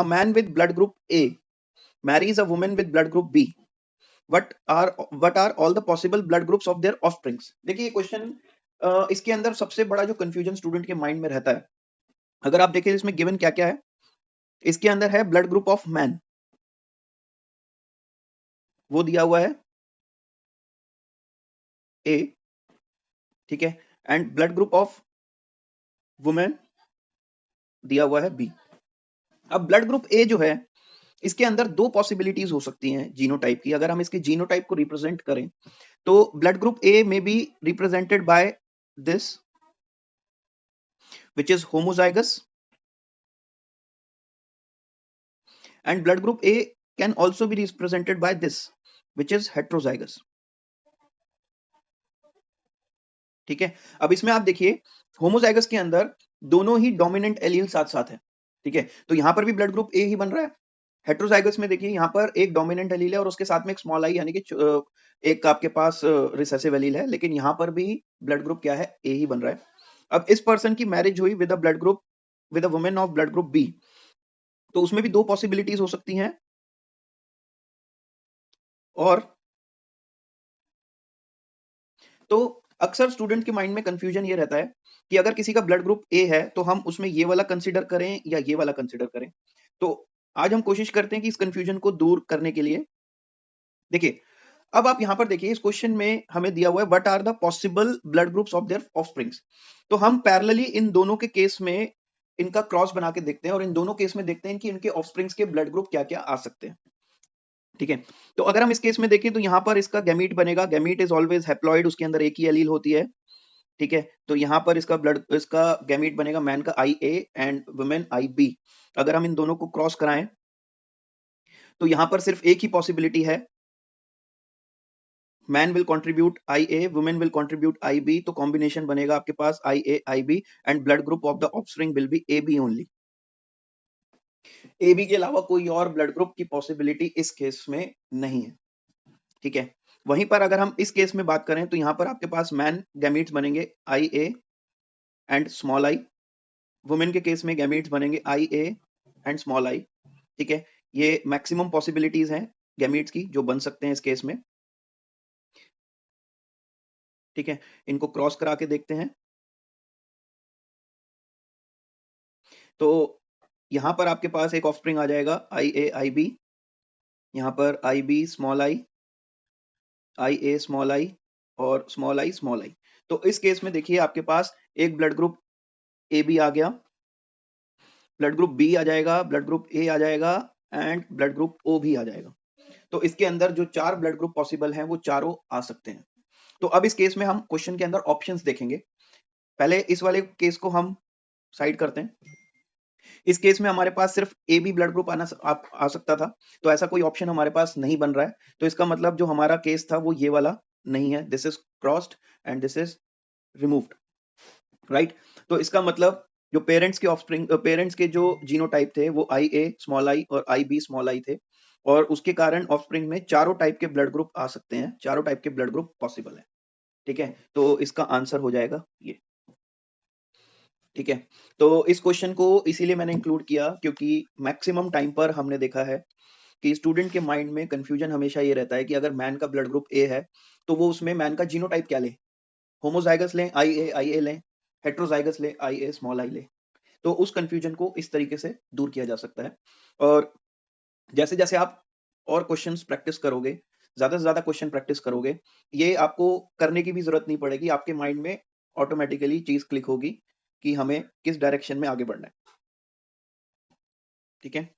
a man with blood group A marries a woman with blood group B. What are all the possible blood groups of their offsprings? देखिए ये question इसके अंदर सबसे बड़ा जो confusion student के mind में रहता है, अगर आप देखें इसमें गिवन क्या क्या है, इसके अंदर है ब्लड ग्रुप ऑफ मैन, वो दिया हुआ है ए, ठीक है, and blood group of women दिया हुआ है बी। अब ब्लड ग्रुप ए जो है, इसके अंदर दो पॉसिबिलिटीज हो सकती हैं जीनोटाइप की। अगर हम इसके जीनोटाइप को रिप्रेजेंट करें तो ब्लड ग्रुप ए में be represented by this which is homozygous, and blood group A can also be represented by this which is heterozygous। ठीक है, अब इसमें आप देखिए होमोजाइगस के अंदर दोनों ही डोमिनेंट एलील साथ साथ है, ठीक है, तो यहां पर भी ब्लड ग्रुप ए ही बन रहा है। हेट्रोजाइगस में देखिए यहां पर एक डोमिनेंट एलील है और उसके साथ में एक स्मॉल आई, यानी कि एक आपके पास रिसेसिव एलील है, लेकिन यहां पर भी ब्लड ग्रुप क्या है, ए ही बन रहा है। अब इस पर्सन की मैरिज हुई with a blood group with a women of blood group B, तो उसमें भी दो पॉसिबिलिटीज हो सकती हैं। और तो अक्सर स्टूडेंट के माइंड में कंफ्यूजन ये रहता है कि अगर किसी का ब्लड ग्रुप ए है तो हम उसमें ये वाला कंसीडर करें या ये वाला कंसीडर करें। तो आज हम कोशिश करते हैं कि इस कंफ्यूजन को दूर करने के लिए, देखिए अब आप यहां पर देखिए इस क्वेश्चन में हमें दिया हुआ है what are the possible blood groups of their offsprings. तो हम पैरेलली इन दोनों के केस में इनका क्रॉस बना के देखते हैं और इन दोनों केस में देखते हैं कि इनके ऑफस्प्रिंग्स के ब्लड ग्रुप क्या क्या आ सकते हैं। ठीक है, तो अगर हम इस केस में देखें तो यहाँ पर इसका गैमीट बनेगा, गैमीट इज ऑलवेज हैप्लॉइड, उसके अंदर एक ही एलील होती है। ठीक है, तो यहाँ पर इसका गैमीट बनेगा मैन का I A and women I B. अगर हम इन दोनों को क्रॉस कराएं तो यहाँ पर सिर्फ एक ही पॉसिबिलिटी है, man will contribute I A, women will contribute I B, तो कॉम्बिनेशन बनेगा आपके पास I A I B and blood group of the offspring will be A B only. A B के अलावा कोई और ब्लड ग्रुप की पॉसिबिलिटी इस केस में नहीं है। ठीक है, वहीं पर अगर हम इस केस में बात करें तो यहाँ पर आपके पास मैन गैमीट्स बनेंगे I A and small I, women के केस में गैमीट्स बनेंगे आई ए एंड स्मॉल आई। ठीक है, ये मैक्सिमम पॉसिबिलिटीज हैं गैमीट्स की जो बन सकते हैं इस केस में। ठीक है, इनको क्रॉस करा के देखते हैं तो यहां पर आपके पास एक ऑफस्प्रिंग आ जाएगा आई ए आई बी, यहां पर I B small I A small I और स्मॉल आई स्मॉल आई। तो इस केस में देखिए आपके पास एक ब्लड ग्रुप ए बी आ गया, ब्लड ग्रुप बी आ जाएगा, ब्लड ग्रुप ए आ जाएगा एंड ब्लड ग्रुप ओ भी आ जाएगा। तो इसके अंदर जो चार ब्लड ग्रुप पॉसिबल हैं वो चारों आ सकते हैं। तो अब इस केस में हम क्वेश्चन के अंदर ऑप्शंस देखेंगे। पहले इस वाले केस को हम साइड करते हैं। इस केस में हमारे पास सिर्फ ए बी ब्लड ग्रुप आ सकता था, तो ऐसा कोई ऑप्शन हमारे पास नहीं बन रहा है, तो इसका मतलब जो हमारा केस था वो ये वाला नहीं है, this is crossed and this is removed, right. तो इसका मतलब जो पेरेंट्स के जो जीनोटाइप थे वो आई ए स्मॉल आई और आई बी स्मॉल आई थे, और उसके कारण ऑफस्प्रिंग में चारों टाइप के ब्लड ग्रुप आ सकते हैं, चारों टाइप के ब्लड ग्रुप पॉसिबल है। ठीक है, तो इसका आंसर हो जाएगा ये। ठीक है, तो इस क्वेश्चन को इसीलिए मैंने इंक्लूड किया क्योंकि मैक्सिमम टाइम पर हमने देखा है कि स्टूडेंट के माइंड में कंफ्यूजन हमेशा ये रहता है कि अगर मैन का ब्लड ग्रुप ए है तो वो उसमें मैन का जीनोटाइप क्या ले, होमोजाइगस लें आई ए लें, हेट्रोजाइगस ले आई ए स्मॉल आई ले। तो उस कंफ्यूजन को इस तरीके से दूर किया जा सकता है। और जैसे जैसे आप और क्वेश्चंस प्रैक्टिस करोगे, ज्यादा से ज्यादा क्वेश्चन प्रैक्टिस करोगे, ये आपको करने की भी जरूरत नहीं पड़ेगी, आपके माइंड में ऑटोमेटिकली चीज क्लिक होगी कि हमें किस डायरेक्शन में आगे बढ़ना है। ठीक है,